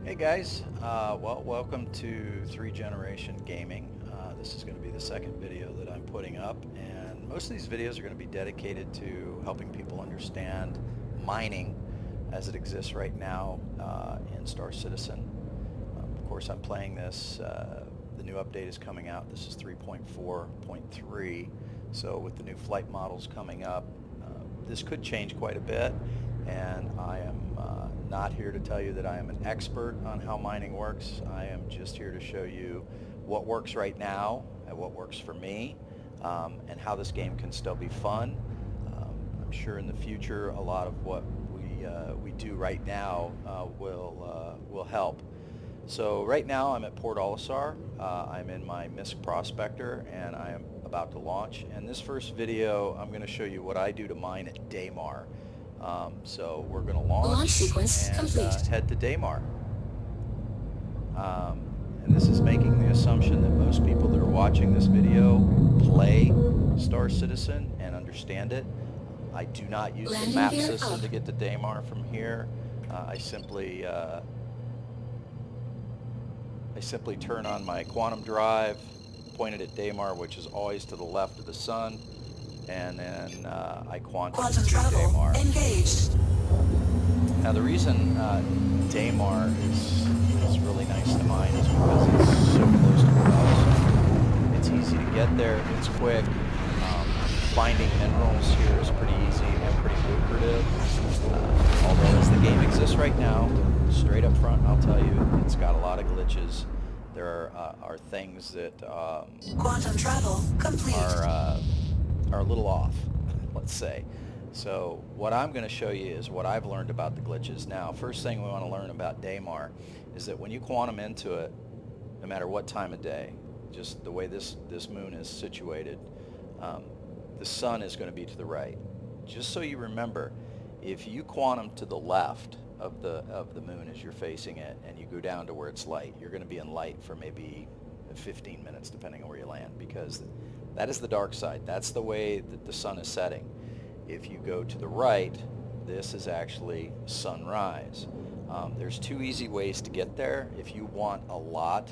Hey guys, well, welcome to 3 Generation Gaming. This is going to be the second video that I'm putting up, and most of these videos are going to be dedicated to helping people understand mining as it exists right now in Star Citizen. Of course, I'm playing this. The new update is coming out. This is 3.4.3, so with the new flight models coming up, this could change quite a bit, and I am not here to tell you that I am an expert on how mining works. I am just here to show you what works right now and what works for me, and how this game can still be fun. I'm sure in the future a lot of what we do right now will help. So right now I'm at Port Olisar. I'm in my Misc Prospector, and I am about to launch. And this first video, I'm going to show you what I do to mine at Daymar. So we're going to launch sequence and complete. head to Daymar. And this is making the assumption that most people that are watching this video play Star Citizen and understand it. I do not use the Landing map gear system up. to get to Daymar from here. I simply turn on my quantum drive, pointed at Daymar, which is always to the left of the sun, and then I quantum Quantum to travel Daymar. engaged. Now the reason Daymar is really nice to mine is because it's so close to Port Olisar. It's easy to get there, it's quick. Finding minerals here is pretty easy and pretty lucrative. Although as the game exists right now, straight up front, I'll tell you, it's got a lot of glitches. There are things that Quantum travel complete. are a little off, let's say. So what I'm going to show you is what I've learned about the glitches. Now, first thing we want to learn about Daymar is that when you quantum into it, no matter what time of day, just the way this moon is situated, the sun is going to be to the right. Just so you remember, if you quantum to the left of the moon as you're facing it, and you go down to where it's light, you're going to be in light for maybe 15 minutes, depending on where you land, because that is the dark side. That's the way that the sun is setting. If you go to the right, this is actually sunrise. There's two easy ways to get there. If you want a lot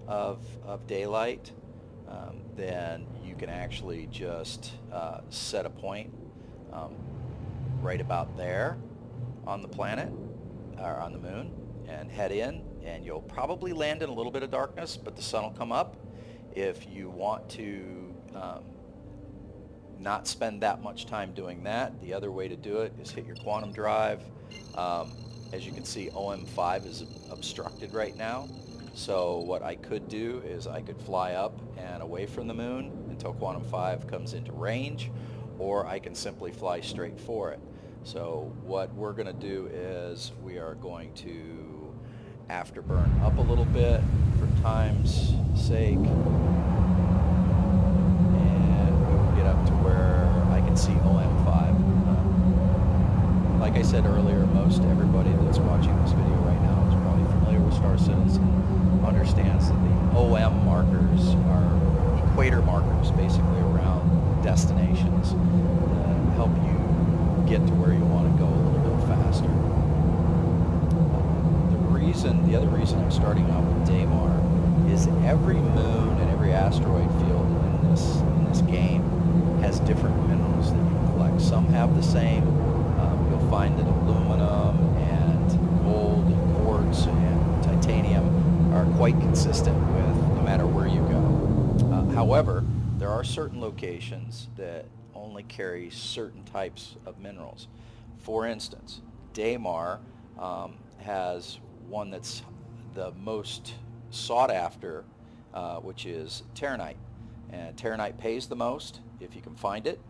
of daylight, then you can actually just set a point right about there on the planet, or on the moon, and head in, and you'll probably land in a little bit of darkness, but the sun will come up. If you want to not spend that much time doing that, the other way to do it is hit your quantum drive. As you can see, OM5 is obstructed right now. So what I could do is I could fly up and away from the moon until Quantum 5 comes into range, or I can simply fly straight for it. So what we're going to do is we are going to afterburn up a little bit for time's sake, and we will get up to where I can see OM5. Like I said earlier, most everybody that's watching this video right now is probably familiar with Star Citizen, understands that the OM markers are equator markers, basically around destinations that help you get to where you want to go a little bit faster. The other reason I'm starting out with Daymar is every moon and every asteroid field in this game has different minerals that you collect. Some have the same. You'll find that aluminum and gold and quartz and titanium are quite consistent with no matter where you go. However, there are certain locations that only carry certain types of minerals. For instance, Daymar has one that's the most sought after, which is Terranite. And Terranite pays the most if you can find it.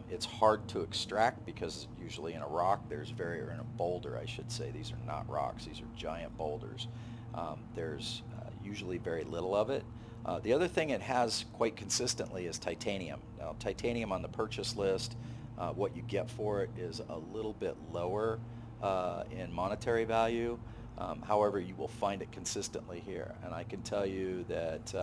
It's hard to extract because usually in a rock or in a boulder, I should say. These are not rocks, these are giant boulders. There's usually very little of it. The other thing it has quite consistently is titanium. Now, titanium on the purchase list, what you get for it is a little bit lower in monetary value. However, you will find it consistently here. And I can tell you that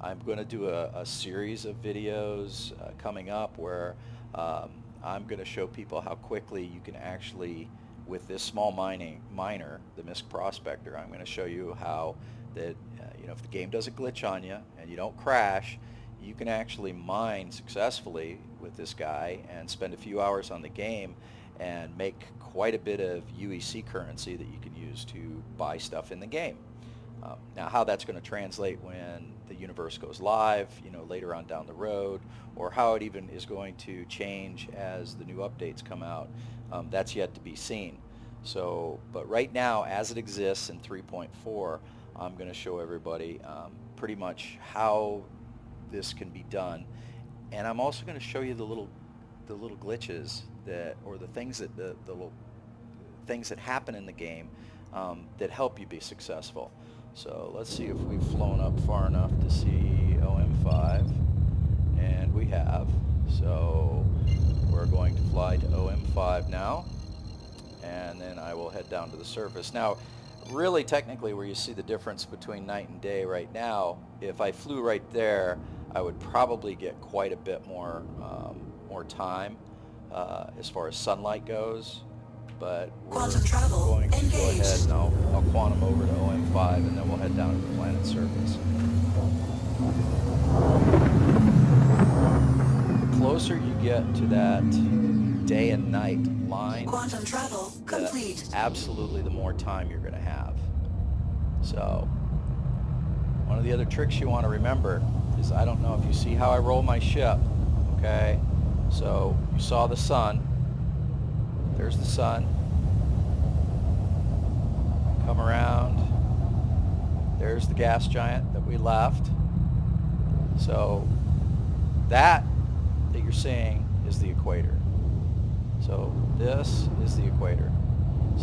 I'm going to do a series of videos coming up where I'm going to show people how quickly you can actually with this small miner, the Misc Prospector, I'm going to show you how that, if the game doesn't glitch on you and you don't crash, you can actually mine successfully with this guy and spend a few hours on the game and make quite a bit of UEC currency that you can use to buy stuff in the game. Now, how that's going to translate when the universe goes live, later on down the road, or how it even is going to change as the new updates come out, that's yet to be seen. So, but right now, as it exists in 3.4, I'm going to show everybody pretty much how this can be done, and I'm also going to show you the little glitches or the things that the little things that happen in the game that help you be successful. So let's see if we've flown up far enough to see OM5, and we have. So we're going to fly to OM5 now, and then I will head down to the surface. Now, really technically where you see the difference between night and day right now, if I flew right there, I would probably get quite a bit more time as far as sunlight goes. But we're going to go ahead and I'll quantum over to OM5, and then we'll head down to the planet's surface. The closer you get to that day and night line, Quantum travel complete. Absolutely the more time you're going to have. So one of the other tricks you want to remember is, I don't know if you see how I roll my ship, okay? So you saw the sun. There's the sun. Come around. There's the gas giant that we left. So that you're seeing is the equator. So this is the equator.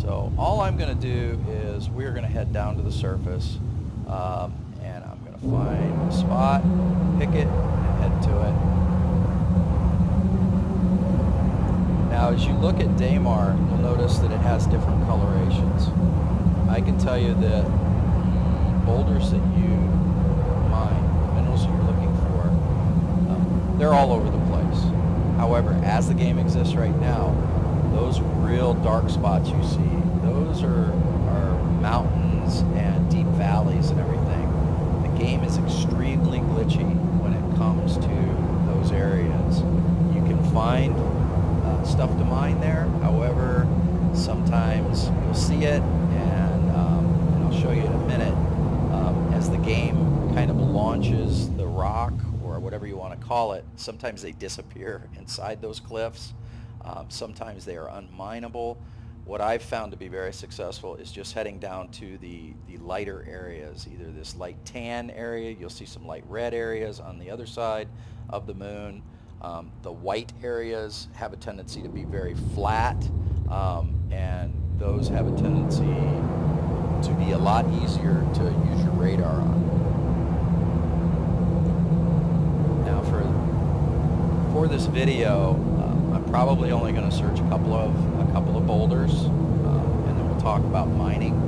So all I'm going to do is we're going to head down to the surface, and I'm going to find a spot, pick it, and head to it. Now, as you look at Daymar, you'll notice that it has different colorations. I can tell you that the boulders that you mine, the minerals that you're looking for, they're all over the place. However, as the game exists right now, those real dark spots you see, those are mountains and deep valleys and everything. The game is extremely glitchy when it comes to those areas. You can find stuff to mine there. However, sometimes you'll see it, and I'll show you in a minute, as the game kind of launches the rock, or whatever you want to call it, sometimes they disappear inside those cliffs. Sometimes they are unmineable. What I've found to be very successful is just heading down to the lighter areas, either this light tan area, you'll see some light red areas on the other side of the moon. The white areas have a tendency to be very flat, and those have a tendency to be a lot easier to use your radar on. Now for this video, I'm probably only going to search a couple of boulders, and then we'll talk about mining.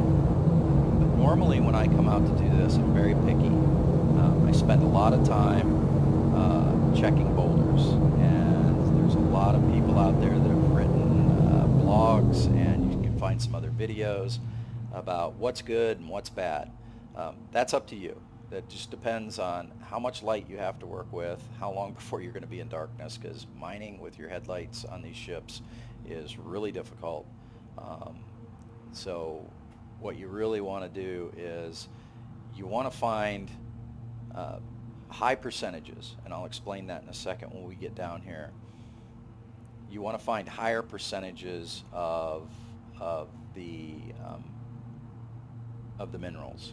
But normally when I come out to do this, I'm very picky. I spend a lot of time checking boulders, and there's a lot of people out there that have written blogs, and you can find some other videos about what's good and what's bad. That's up to you. That just depends on how much light you have to work with, how long before you're going to be in darkness, because mining with your headlights on these ships is really difficult. So what you really want to do is you want to find high percentages, and I'll explain that in a second when we get down here. You want to find higher percentages of the minerals.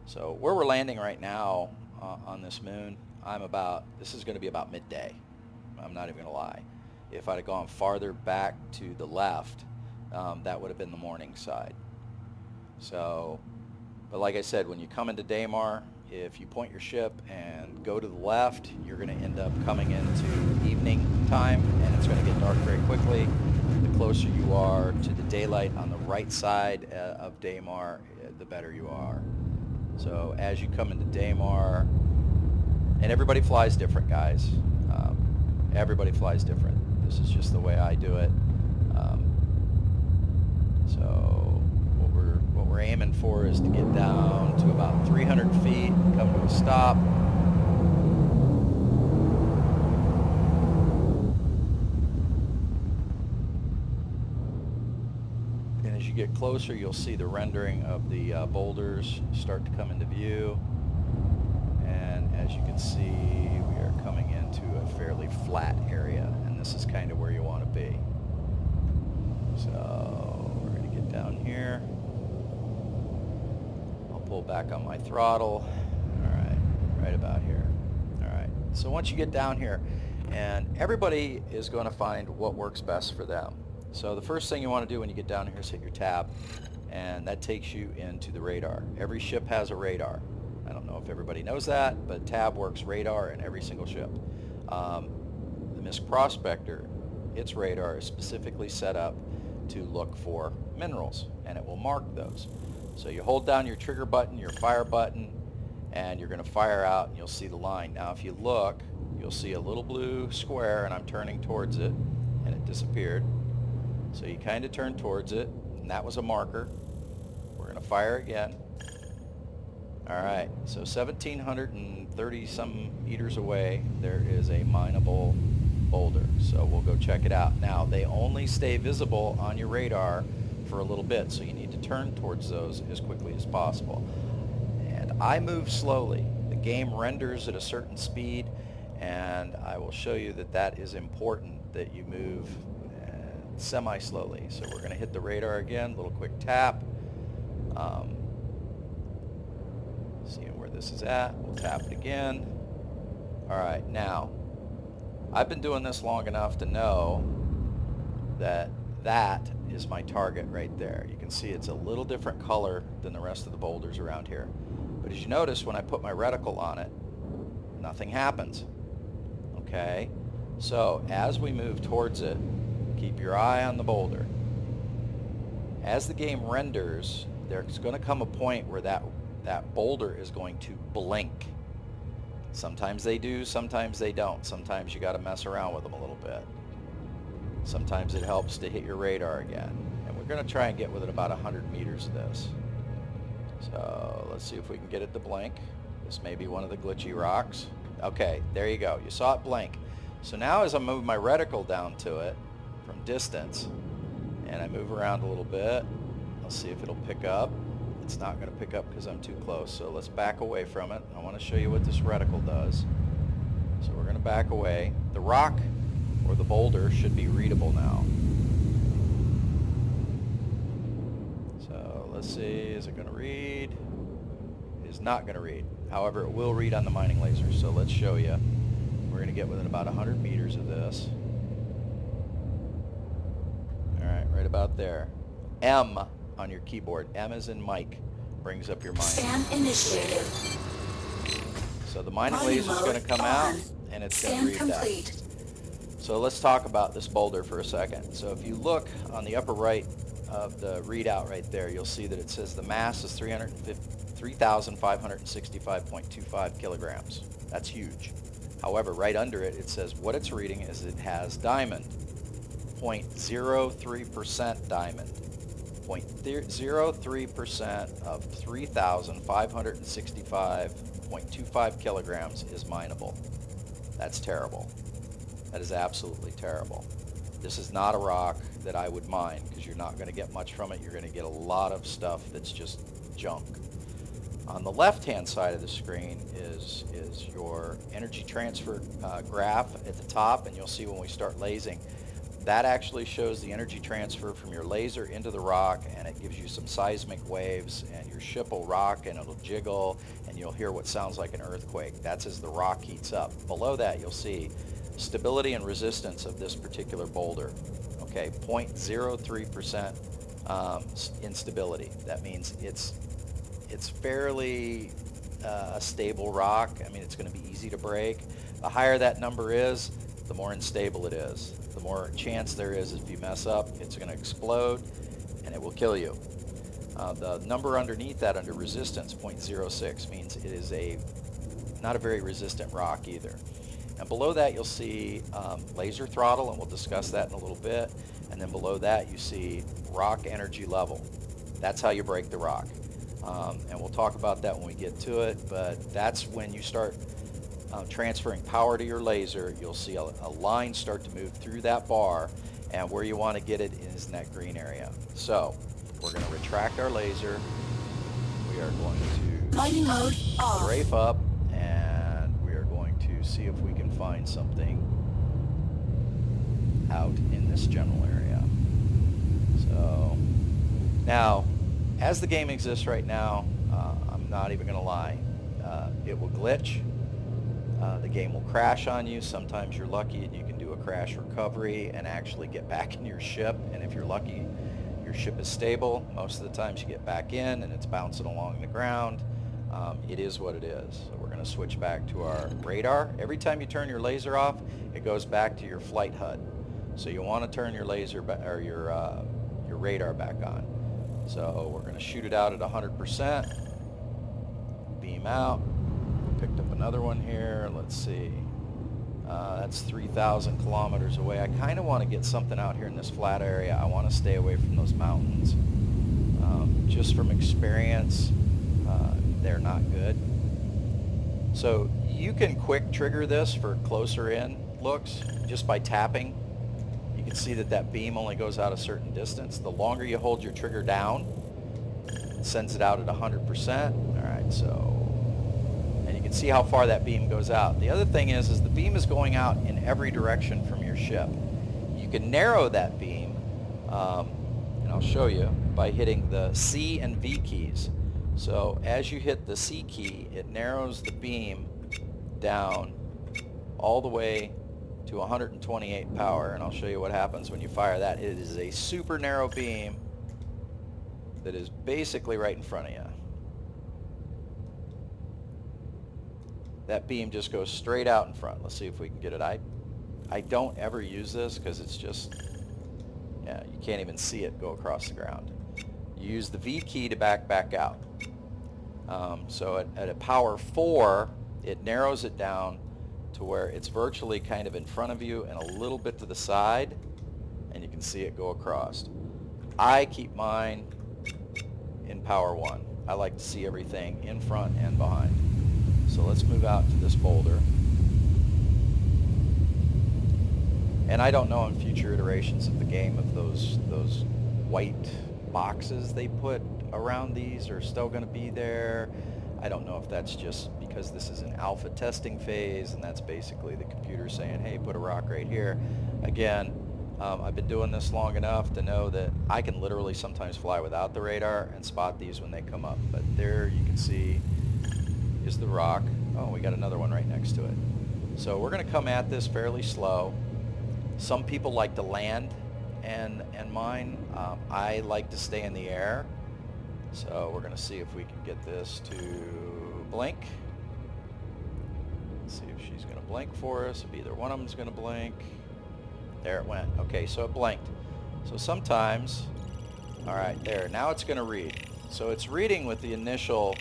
So where we're landing right now on this moon, this is going to be about midday. I'm not even going to lie. If I'd have gone farther back to the left, that would have been the morning side. So, but like I said, when you come into Daymar, if you point your ship and go to the left, you're going to end up coming into evening time, and it's going to get dark very quickly. The closer you are to the daylight on the right side of Daymar, the better you are. So as you come into Daymar, and everybody flies different, guys. Everybody flies different. This is just the way I do it. So what we're aiming for is to get down to about 300 feet, come to a stop. And as you get closer, you'll see the rendering of the boulders start to come into view. And as you can see, we are coming into a fairly flat area, and this is kind of where you want to be. So we're going to get down here. I'll pull back on my throttle. All right, right about here. All right, so once you get down here, and everybody is going to find what works best for them. So the first thing you want to do when you get down here is hit your tab, and that takes you into the radar. Every ship has a radar. I don't know if everybody knows that, but tab works radar in every single ship. The Misc Prospector, its radar is specifically set up to look for minerals, and it will mark those. So you hold down your trigger button, your fire button, and you're going to fire out, and you'll see the line. Now if you look, you'll see a little blue square, and I'm turning towards it, and it disappeared. So you kind of turn towards it, and that was a marker. We're going to fire again. Alright, so 1,730 some meters away, there is a mineable boulder. So we'll go check it out. Now, they only stay visible on your radar for a little bit, so you need to turn towards those as quickly as possible. And I move slowly. The game renders at a certain speed, and I will show you that that is important, that you move semi-slowly. So we're going to hit the radar again, little quick tap. Seeing where this is at, we'll tap it again. Alright, now, I've been doing this long enough to know that that is my target right there. You can see it's a little different color than the rest of the boulders around here. But as you notice, when I put my reticle on it, nothing happens. Okay? So, as we move towards it, keep your eye on the boulder. As the game renders, there's going to come a point where that boulder is going to blink. Sometimes they do, sometimes they don't. Sometimes you got to mess around with them a little bit. Sometimes it helps to hit your radar again. And we're going to try and get within about 100 meters of this. So let's see if we can get it to blink. This may be one of the glitchy rocks. Okay, there you go. You saw it blink. So now as I move my reticle down to it from distance, and I move around a little bit, I'll see if it'll pick up. It's not going to pick up because I'm too close, so let's back away from it. I want to show you what this reticle does. So we're going to back away. The rock or the boulder should be readable now. So let's see, is it going to read? It is not going to read. However, it will read on the mining laser, so let's show you. We're going to get within about 100 meters of this. Alright, right about there. M on your keyboard. M as in Mike. Brings up your mining. Scan initiated. So the mining laser is going to come out, and it's going to read complete. that. So let's talk about this boulder for a second. So if you look on the upper right of the readout right there, you'll see that it says the mass is 3,565.25 kilograms. That's huge. However, right under it, it says what it's reading is it has diamond. 0.03% diamond. 0.03% of 3,565.25 kilograms is mineable. That's terrible. That is absolutely terrible. This is not a rock that I would mine because you're not going to get much from it. You're going to get a lot of stuff that's just junk. On the left-hand side of the screen is your energy transfer graph at the top, and you'll see when we start lasing, that actually shows the energy transfer from your laser into the rock, and it gives you some seismic waves, and your ship will rock and it'll jiggle, and you'll hear what sounds like an earthquake. That's as the rock heats up. Below that, you'll see stability and resistance of this particular boulder. Okay, 0.03% instability. That means it's fairly a stable rock. I mean, it's going to be easy to break. The higher that number is, the more unstable it is. The more chance there is if you mess up, it's going to explode and it will kill you. The number underneath that, under resistance, 0.06, means it is not a very resistant rock either. And below that you'll see laser throttle, and we'll discuss that in a little bit. And then below that you see rock energy level. That's how you break the rock. And we'll talk about that when we get to it, but that's when you start transferring power to your laser. You'll see a line start to move through that bar, and where you want to get it is in that green area. So we're going to retract our laser. We are going to Lighting mode off. strafe up, and we are going to see if we can find something out in this general area. So now, as the game exists right now, I'm not even going to lie, it will glitch. The game will crash on you. Sometimes you're lucky and you can do a crash recovery and actually get back in your ship. And if you're lucky, your ship is stable. Most of the times you get back in and it's bouncing along the ground. It is what it is. So we're going to switch back to our radar. Every time you turn your laser off, it goes back to your flight HUD. So you want to turn your laser or your radar back on. So we're going to shoot it out at 100%. Beam out. Picked up another one here. Let's see. That's 3,000 kilometers away. I kind of want to get something out here in this flat area. I want to stay away from those mountains. Just from experience, they're not good. So you can quick trigger this for closer in looks just by tapping. You can see that that beam only goes out a certain distance. The longer you hold your trigger down, it sends it out at 100%. All right, so you can see how far that beam goes out. The other thing is the beam is going out in every direction from your ship. You can narrow that beam, and I'll show you, by hitting the C and V keys. So as you hit the C key, it narrows the beam down all the way to 128 power, and I'll show you what happens when you fire that. It is a super narrow beam that is basically right in front of you. That beam just goes straight out in front. Let's see if we can get it. I don't ever use this because it's just, yeah, you can't even see it go across the ground. You use the V key to back out. So at a power 4, it narrows it down to where it's virtually kind of in front of you and a little bit to the side, and you can see it go across. I keep mine in power 1. I like to see everything in front and behind. So let's move out to this boulder. And I don't know in future iterations of the game if those white boxes they put around these are still going to be there. I don't know if that's just because this is an alpha testing phase and that's basically the computer saying, hey, put a rock right here. Again, I've been doing this long enough to know that I can literally sometimes fly without the radar and spot these when they come up. But there you can see is the rock. Oh, we got another one right next to it. So we're going to come at this fairly slow. Some people like to land and mine. I like to stay in the air. So we're going to see if we can get this to blink. Let's see if she's going to blink for us. If either one of them is going to blink. There it went. Okay, so it blinked. So sometimes, all right, there. Now it's going to read. So it's reading with the initial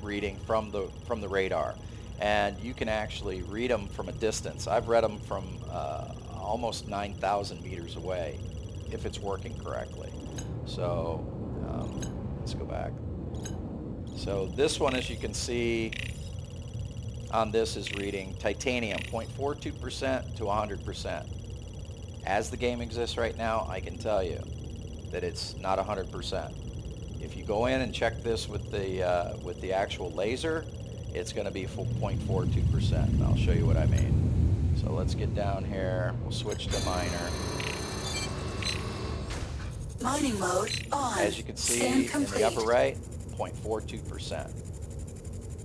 reading from the radar, and you can actually read them from a distance. I've read them from almost 9,000 meters away if it's working correctly. So let's go back. So this one, as you can see on this, is reading titanium 0.42% to 100%. As the game exists right now, I can tell you that it's not 100%. If you go in and check this with the actual laser, it's going to be 0.42%. And I'll show you what I mean. So let's get down here. We'll switch to miner. Mining mode on. As you can see in the upper right, 0.42%.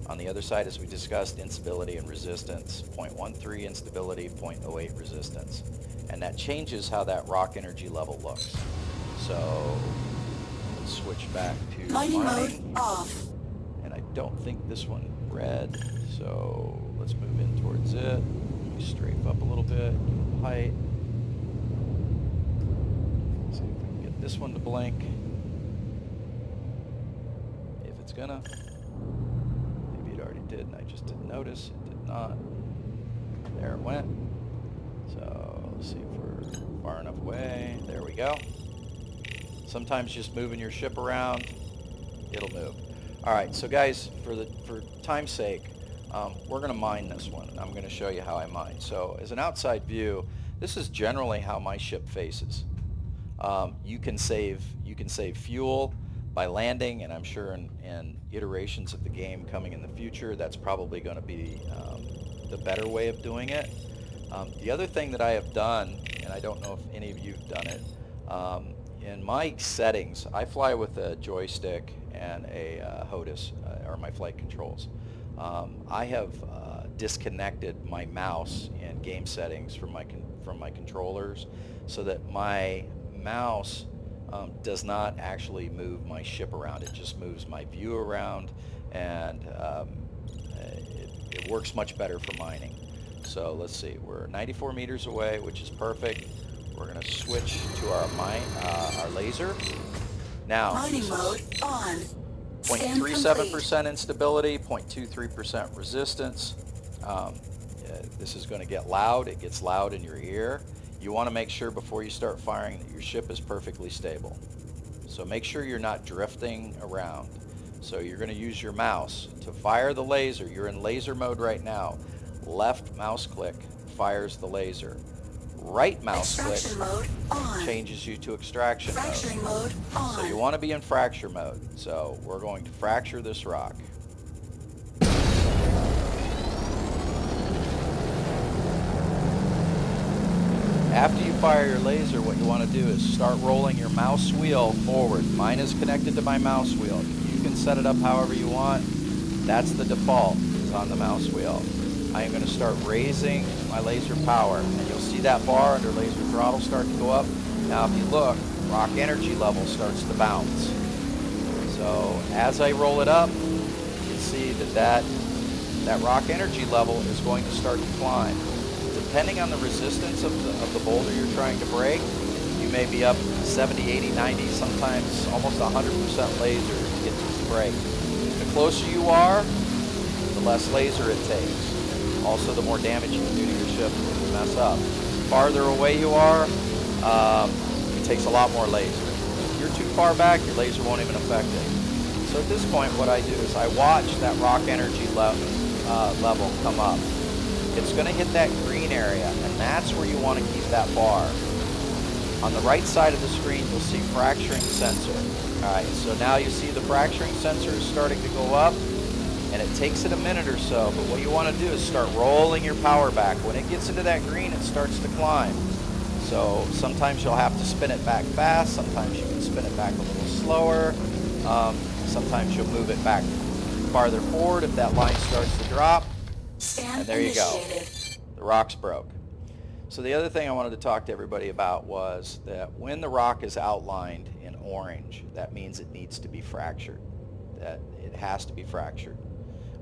On the other side, as we discussed, instability and resistance, 0.13 instability, 0.08 resistance. And that changes how that rock energy level looks. So let's switch back to mining mining. mode off. And I don't think this one read, so let's move in towards it. Strafe up a little bit, height. See if we can get this one to blink. If it's gonna. Maybe it already did and I just didn't notice. It did not. There it went. So let's see if we're far enough away. There we go. Sometimes just moving your ship around, it'll move. All right, so guys, for time's sake, we're going to mine this one. I'm going to show you how I mine. So as an outside view, this is generally how my ship faces. You can save fuel by landing, and I'm sure in iterations of the game coming in the future, that's probably going to be the better way of doing it. The other thing that I have done, and I don't know if any of you have done it, in my settings, I fly with a joystick and a HOTAS, or my flight controls. I have disconnected my mouse in game settings from my controllers, so that my mouse does not actually move my ship around. It just moves my view around, and it works much better for mining. So let's see, we're 94 meters away, which is perfect. We're going to switch to our laser. Now, Mining mode on. 0.37% instability, 0.23% resistance. This is going to get loud. It gets loud in your ear. You want to make sure before you start firing that your ship is perfectly stable. So make sure you're not drifting around. So you're going to use your mouse to fire the laser. You're in laser mode right now. Left mouse click fires the laser. Right mouse click mode on. changes you to extraction Fracturing mode on. So you want to be in fracture mode. So we're going to fracture this rock. After you fire your laser, what you want to do is start rolling your mouse wheel forward. Mine is connected to my mouse wheel. You can set it up however you want. That's the default, is on the mouse wheel. I am going to start raising my laser power, and you'll see that bar under laser throttle start to go up. Now if you look, rock energy level starts to bounce. So as I roll it up, you can see that rock energy level is going to start to climb. Depending on the resistance of the boulder you're trying to break, you may be up 70, 80, 90, sometimes almost 100% laser to get to the break. The closer you are, the less laser it takes. Also, the more damage you can do to your ship if you mess up. The farther away you are, it takes a lot more laser. If you're too far back, your laser won't even affect it. So at this point, what I do is I watch that rock energy level come up. It's going to hit that green area, and that's where you want to keep that bar. On the right side of the screen, you'll see fracturing sensor. All right, so now you see the fracturing sensor is starting to go up, and it takes it a minute or so, but what you want to do is start rolling your power back. When it gets into that green, it starts to climb. So sometimes you'll have to spin it back fast, sometimes you can spin it back a little slower, sometimes you'll move it back farther forward if that line starts to drop. And there you go. The rock's broke. So the other thing I wanted to talk to everybody about was that when the rock is outlined in orange, that means it needs to be fractured. That it has to be fractured.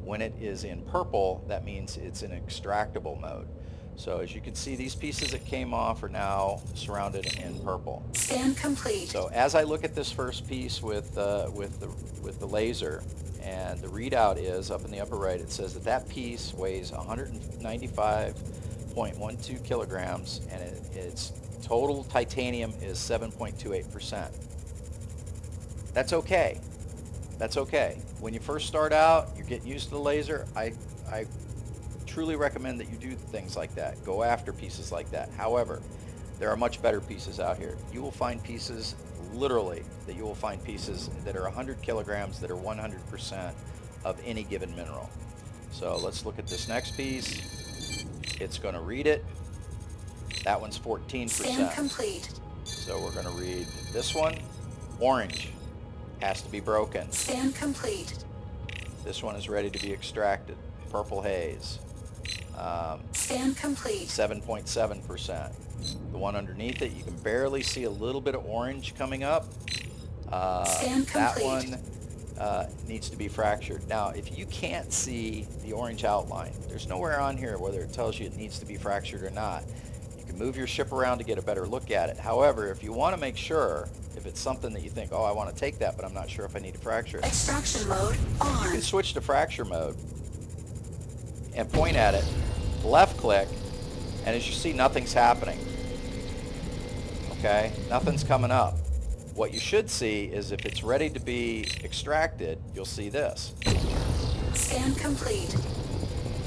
When it is in purple, that means it's in extractable mode. So as you can see, these pieces that came off are now surrounded in purple. Scan complete. So as I look at this first piece with the laser, and the readout is up in the upper right, it says that piece weighs 195.12 kilograms, and its total titanium is 7.28%. That's okay. That's okay. When you first start out, you're getting used to the laser, I truly recommend that you do things like that. Go after pieces like that. However, there are much better pieces out here. You will find pieces, literally, that you will find pieces that are 100 kilograms that are 100% of any given mineral. So let's look at this next piece. It's going to read it. That one's 14%. Scan complete. So we're going to read this one. Orange. Has to be broken. Scan complete. This one is ready to be extracted. Purple haze. Scan complete. 7.7%. The one underneath it, you can barely see a little bit of orange coming up. Scan that complete. one needs to be fractured. Now, if you can't see the orange outline, there's nowhere on here whether it tells you it needs to be fractured or not. You can move your ship around to get a better look at it. However, if you want to make sure, if it's something that you think, oh, I want to take that, but I'm not sure if I need to fracture it, Extraction mode you on. can switch to fracture mode and point at it, left click, and as you see, nothing's happening. Okay, nothing's coming up. What you should see is if it's ready to be extracted, you'll see this. Scan complete.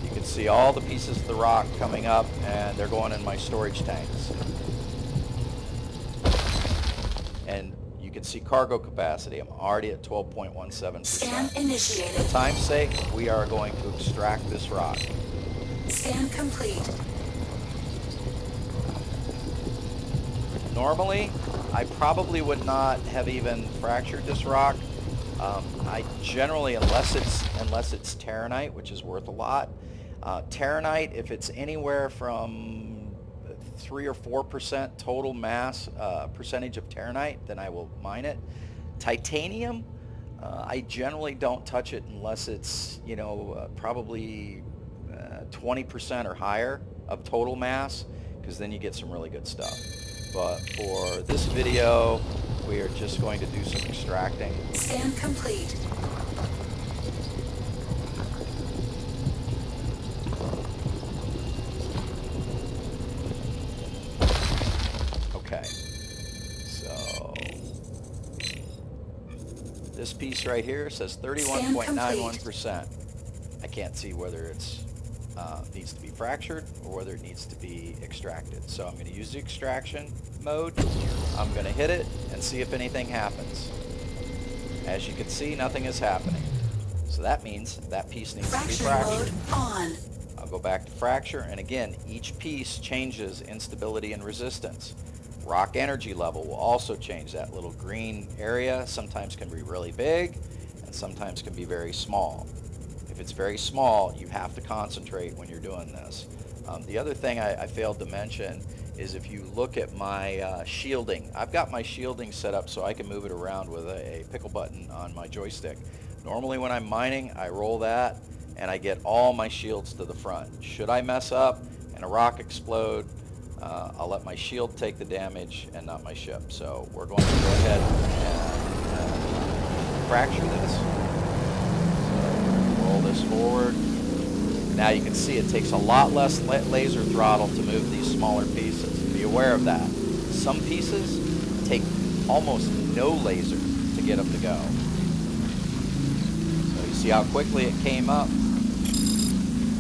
You can see all the pieces of the rock coming up, and they're going in my storage tanks. And you can see cargo capacity. I'm already at 12.17%. Scan For initiated. time's sake, we are going to extract this rock. Scan complete. Normally, I probably would not have even fractured this rock. I generally, unless it's Terranite, which is worth a lot. Terranite, if it's anywhere from 3 or 4% total mass percentage of Terranite, then I will mine it. Titanium, I generally don't touch it unless it's, you know, probably 20% or higher of total mass, because then you get some really good stuff. But for this video, we are just going to do some extracting. Scan complete. Okay, so this piece right here says 31.91%. I can't see whether it's needs to be fractured or whether it needs to be extracted. So I'm going to use the extraction mode. I'm going to hit it and see if anything happens. As you can see, nothing is happening. So that means that piece needs to be fractured. Mode on. I'll go back to fracture, and again, each piece changes instability and resistance. Rock energy level will also change. That little green area sometimes can be really big and sometimes can be very small. If it's very small, you have to concentrate when you're doing this. The other thing I failed to mention is if you look at my shielding, I've got my shielding set up so I can move it around with a pickle button on my joystick. Normally when I'm mining, I roll that and I get all my shields to the front. Should I mess up and a rock explode, I'll let my shield take the damage and not my ship. So we're going to go ahead and fracture this. So roll this forward. Now you can see it takes a lot less laser throttle to move these smaller pieces. Be aware of that. Some pieces take almost no laser to get them to go. So you see how quickly it came up.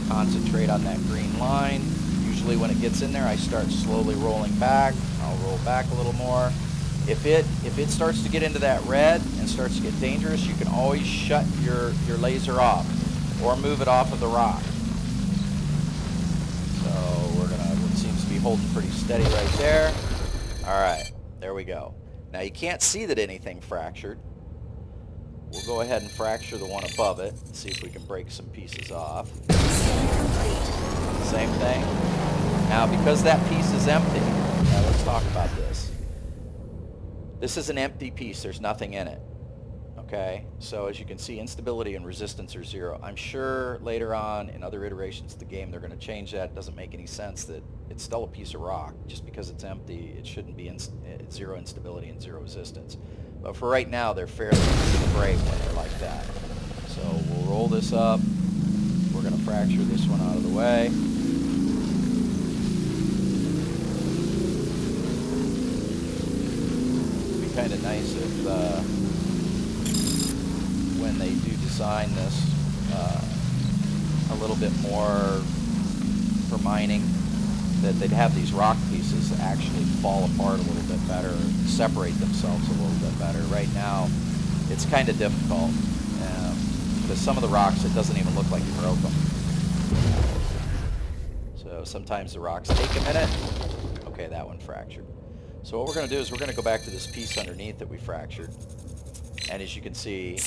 Concentrate on that green line. Usually when it gets in there, I start slowly rolling back. I'll roll back a little more. If it starts to get into that red and starts to get dangerous, you can always shut your laser off or move it off of the rock. So we're gonna, it seems to be holding pretty steady right there. All right, there we go. Now you can't see that anything fractured. We'll go ahead and fracture the one above it and see if we can break some pieces off. Same thing. Now because that piece is empty, now let's talk about this. This is an empty piece, there's nothing in it. Okay, so as you can see, instability and resistance are 0. I'm sure later on in other iterations of the game they're going to change that. It doesn't make any sense that it's still a piece of rock. Just because it's empty, it shouldn't be 0 instability and 0 resistance. But for right now, they're fairly easy to break when they're like that. So we'll roll this up. We're going to fracture this one out of the way. It'd be kind of nice if when they do design this a little bit more for mining, that they'd have these rock pieces actually fall apart a little bit better, separate themselves a little bit better. Right now, it's kind of difficult because some of the rocks, it doesn't even look like you broke them. So sometimes the rocks take a minute. Okay, that one fractured. So what we're going to do is we're going to go back to this piece underneath that we fractured. And as you can see,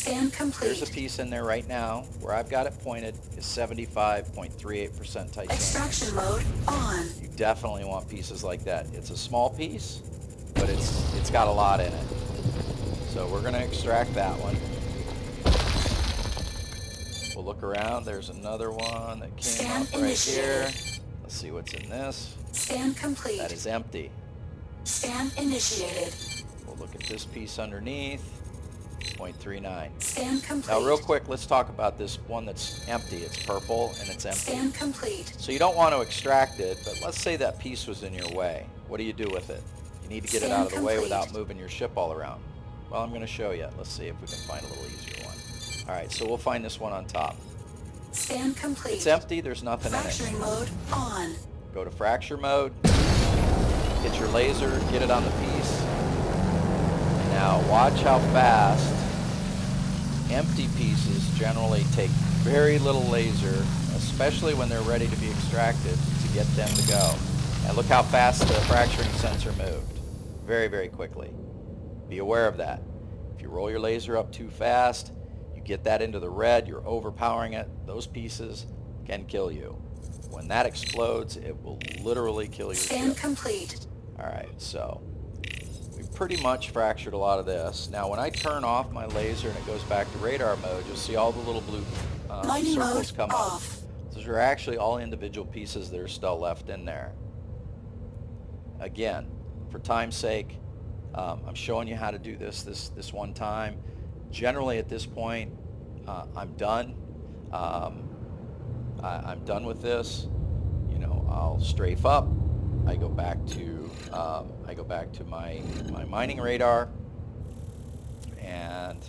there's a piece in there right now where I've got it pointed is 75.38% titanium. Extraction mode on. You definitely want pieces like that. It's a small piece, but it's got a lot in it. So we're going to extract that one. We'll look around. There's another one that came up right here. Let's see what's in this. Scan complete. That is empty. Scan initiated. We'll look at this piece underneath. 0.39. Scan complete. Now real quick, let's talk about this one that's empty. It's purple and it's empty. Scan complete. So you don't want to extract it, but let's say that piece was in your way. What do you do with it? You need to get it out of the way without moving your ship all around. Well, I'm going to show you. Let's see if we can find a little easier one. All right, so we'll find this one on top. Scan complete. It's empty. There's nothing in it. Fracturing mode on. Go to fracture mode. Hit your laser. Get it on the piece. Now watch how fast empty pieces generally take very little laser, especially when they're ready to be extracted, to get them to go. And look how fast the fracturing sensor moved. Very, very quickly. Be aware of that. If you roll your laser up too fast, you get that into the red, you're overpowering it, those pieces can kill you. When that explodes, it will literally kill your Scan ship. complete. Alright, so we pretty much fractured a lot of this. Now when I turn off my laser and it goes back to radar mode, you'll see all the little blue circles come up. Those are actually all individual pieces that are still left in there. Again, for time's sake, I'm showing you how to do this one time. Generally at this point, I'm done. I'm done with this. You know, I'll strafe up. I go back to my mining radar, and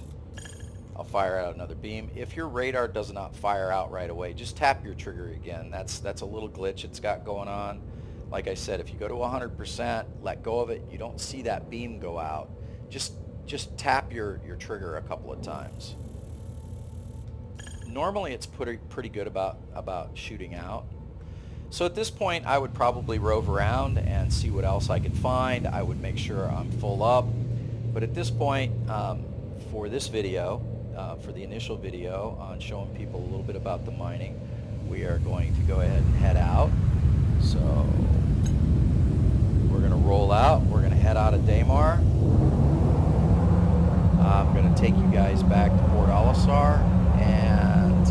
I'll fire out another beam. If your radar does not fire out right away, just tap your trigger again. That's a little glitch it's got going on. Like I said, if you go to 100%, let go of it, you don't see that beam go out. Just tap your trigger a couple of times. Normally it's pretty good about shooting out. So at this point I would probably rove around and see what else I could find. I would make sure I'm full up. But at this point, for this video, for the initial video on showing people a little bit about the mining, we are going to go ahead and head out. So we're going to roll out. We're going to head out of Daymar. I'm going to take you guys back to Port Olisar, and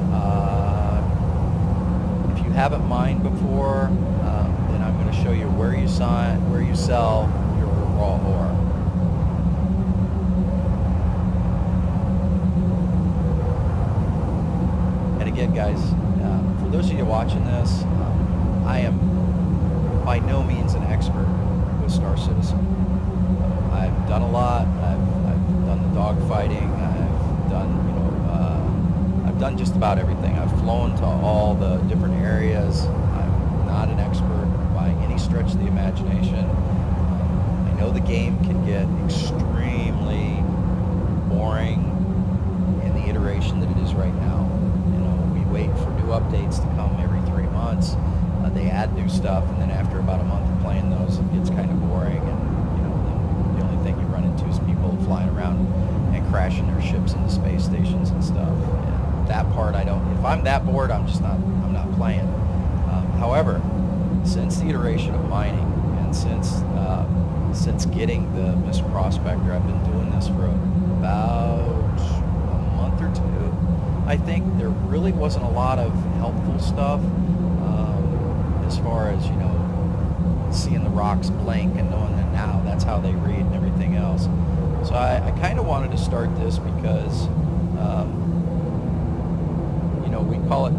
if you haven't mined before, then I'm going to show you where you sell your raw ore. And again, guys, for those of you watching this, I am by no means an expert with Star Citizen. I've done a lot. I've done the dog fighting. I've done just about everything. I've flown to all the different areas. I'm not an expert by any stretch of the imagination. I know the game can get extremely boring in the iteration that it is right now. You know, we wait for new updates to come every 3 months. They add new stuff, and then after about a month of playing those, it gets kind of boring, and you know, the only thing you run into is people flying around and crashing their ships into space stations and stuff. And that part, I don't. If I'm that bored, I'm not playing. However, since the iteration of mining, and since getting the Misc Prospector, I've been doing this for about a month or two. I think there really wasn't a lot of helpful stuff. As far as, you know, seeing the rocks blink and knowing that now that's how they read and everything else. So I kind of wanted to start this because, you know, we call it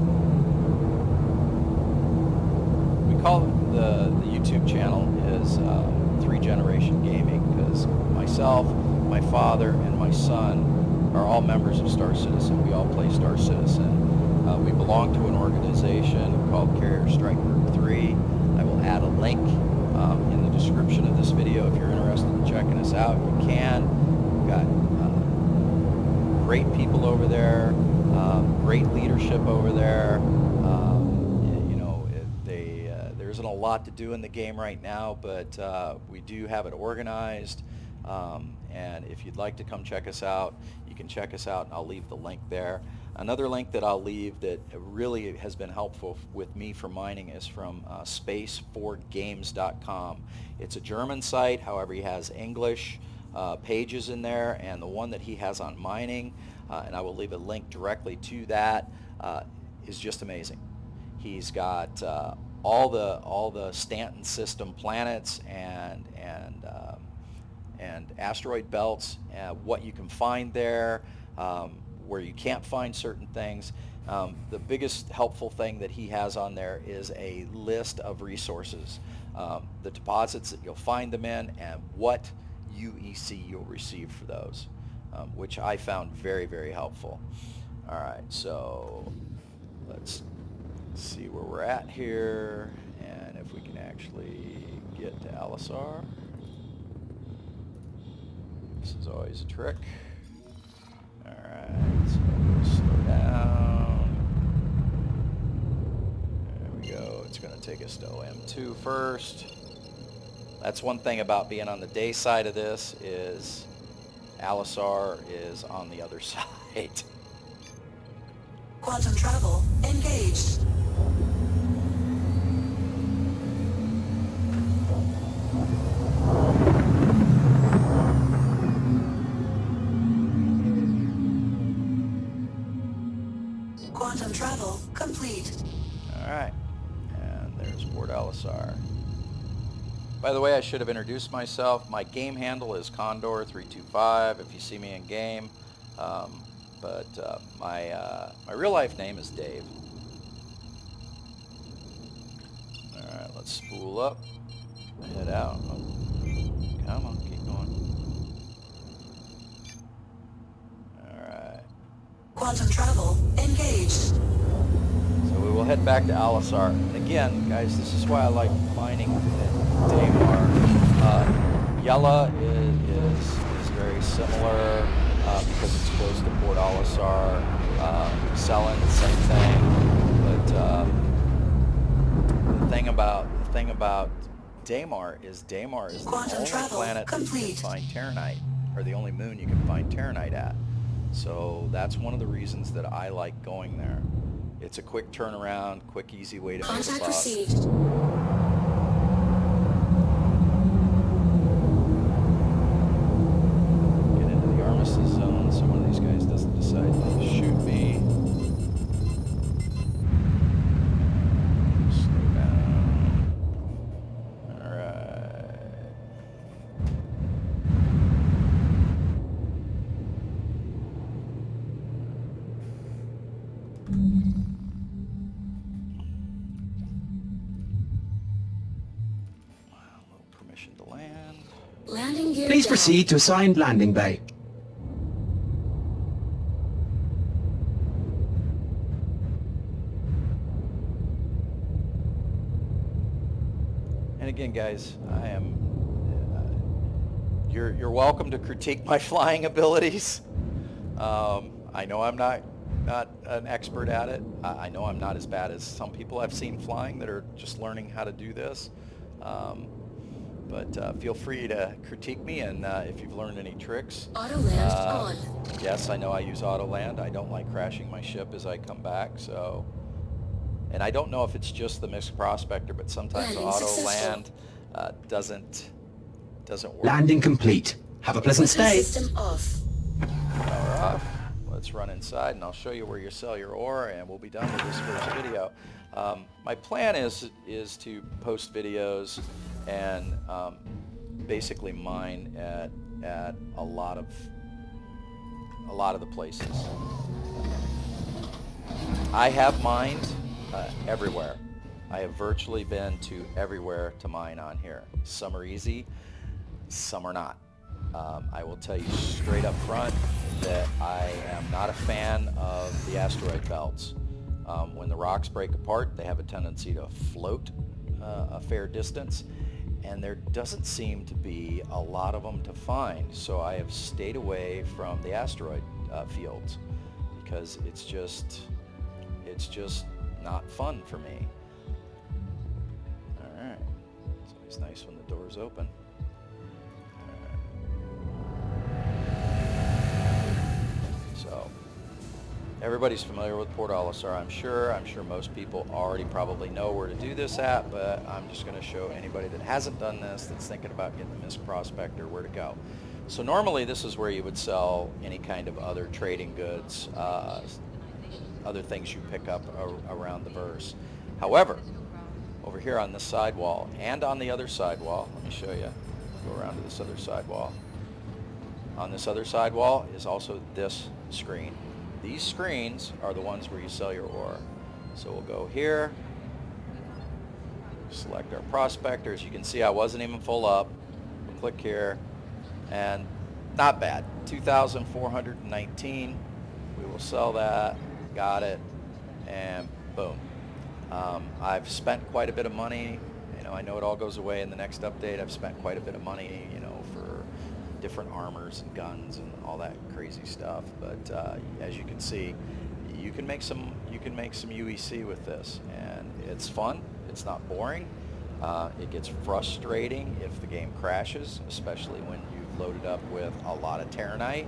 the YouTube channel is 3-generation gaming, because myself, my father, and my son are all members of Star Citizen. We all play Star Citizen. We belong to an organization called Carrier Strike Group 3. I will add a link in the description of this video if you're interested in checking us out. You can. We've got great people over there, great leadership over there. You know, there isn't a lot to do in the game right now, but we do have it organized. And if you'd like to come check us out, you can check us out, and I'll leave the link there. Another link that I'll leave that really has been helpful with me for mining is from space4games.com. It's a German site, however he has English pages in there, and the one that he has on mining, and I will leave a link directly to that, is just amazing. He's got all the Stanton system planets and asteroid belts, what you can find there, where you can't find certain things. The biggest helpful thing that he has on there is a list of resources. the deposits that you'll find them in, and what UEC you'll receive for those, which I found very, very helpful. All right, so let's see where we're at here, and if we can actually get to Olisar. This is always a trick. All right, so we'll slow down. There we go. It's going to take us to OM2 first. That's one thing about being on the day side of this is Olisar is on the other side. Quantum travel engaged. Quantum travel complete. All right, and there's Port Olisar. By the way, I should have introduced myself. My game handle is Condor325 if you see me in game. But my real life name is Dave. All right, let's spool up, head out. Oh, come on, keep going. All right. Quantum travel engaged. So we will head back to Olisar. And again, guys, this is why I like mining at Daymar. Yella is very similar because it's close to Port Olisar. Selling, same thing. But the thing about Daymar is the only planet that you can find Terranite, or the only moon you can find Terranite at. So that's one of the reasons that I like going there. It's a quick turnaround, quick, easy way to make a buck. Get into the armistice zone so one of these guys doesn't decide to shoot me. Slow down. Alright. Permission to land. Landing gear Please down. proceed to assigned landing bay. And again, guys, I am. You're welcome to critique my flying abilities. I know I'm not an expert at it. I know I'm not as bad as some people I've seen flying that are just learning how to do this. But feel free to critique me, and if you've learned any tricks. Auto land on. Yes, I know I use auto land. I don't like crashing my ship as I come back, so. And I don't know if it's just the Misc Prospector, but sometimes Landing auto successful. land doesn't work. Landing complete. Have a pleasant stay. System off. Power off. Let's run inside, and I'll show you where you sell your ore, and we'll be done with this first video. My plan is to post videos and basically mine at a lot of the places. I have mined everywhere. I have virtually been to everywhere to mine on here. Some are easy, some are not. I will tell you straight up front that I am not a fan of the asteroid belts. When the rocks break apart, they have a tendency to float a fair distance, and there doesn't seem to be a lot of them to find. So I have stayed away from the asteroid fields because it's just not fun for me. All right, it's always nice when the door's open. So everybody's familiar with Port Olisar, I'm sure. I'm sure most people already probably know where to do this at, but I'm just going to show anybody that hasn't done this, that's thinking about getting the Misc Prospector, where to go. So normally this is where you would sell any kind of other trading goods, other things you pick up around the verse. However, over here on this sidewall and on the other sidewall, let me show you, go around to this other sidewall. On this other sidewall is also this screen. These screens are the ones where you sell your ore. So we'll go here, select our prospector. As you can see, I wasn't even full up. We'll click here, and not bad. 2,419. We will sell that. Got it, and boom. I've spent quite a bit of money. I know it all goes away in the next update. I've spent quite a bit of money, for different armors and guns and all that crazy stuff. But as you can see, you can make some UEC with this, and it's fun. It's not boring. It gets frustrating if the game crashes, especially when you've loaded up with a lot of Terranite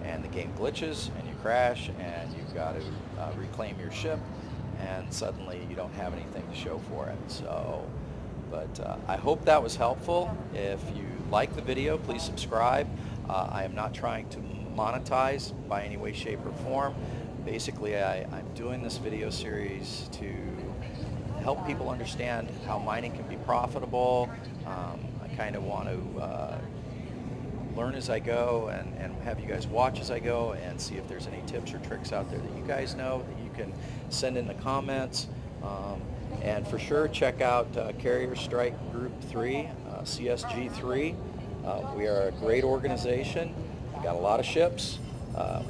and the game glitches and you crash and you've got to reclaim your ship, and suddenly you don't have anything to show for it. So, but I hope that was helpful. If you like the video, please subscribe. I am not trying to monetize by any way, shape, or form. Basically, I'm doing this video series to help people understand how mining can be profitable. I kind of want to learn as I go and have you guys watch as I go and see if there's any tips or tricks out there that you guys know that you can send in the comments. And for sure, check out Carrier Strike Group 3, CSG3. We are a great organization. We got a lot of ships.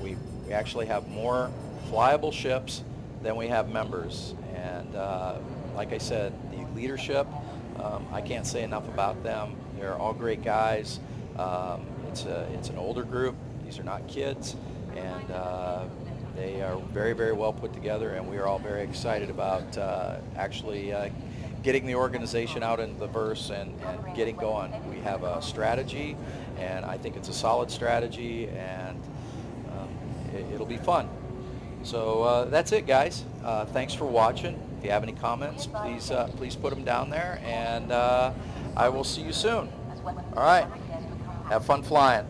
We actually have more flyable ships than we have members. And like I said, the leadership, I can't say enough about them. They're all great guys. It's an older group. These are not kids. And they are very, very well put together, and we are all very excited about actually getting the organization out into the verse and getting going. We have a strategy, and I think it's a solid strategy, and it'll be fun. So that's it, guys. Thanks for watching. If you have any comments, please put them down there, and I will see you soon. All right. Have fun flying.